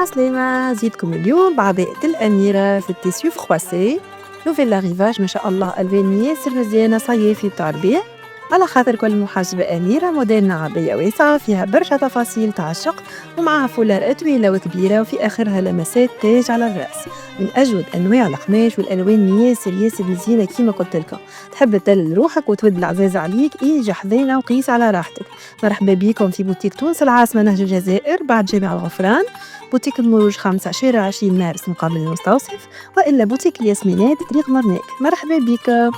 عسلامة، جيتكم اليوم بعباءة الأميرة في التيسيو فخواسي نوفيل لاريفاج ما شاء الله ألوان ياسر مزيانة صيفي في الربيع. على خاطر كل محجبة أميرة موديلنا عباية واسعة فيها برشا تفاصيل تعشق ومعها فولار طويلة وكبيرة وفي آخرها لمسات تاج على الرأس من أجود أنواع القماش والألوان ياسر ياسر مزيانة. كيما قلت لكم تحب تدلل روحك وتود العزاز عليك إيجي حذينا وقيس على راحتك. مرحبا بكم في بوتيك تونس العاصمة نهج الجزائر بعد جامع الغفران، بوتيك المروج 5 شارع 20 مارس مقابل المستوصف، وإلا بوتيك الياسمينات طريق مرناك. مرحبا بك.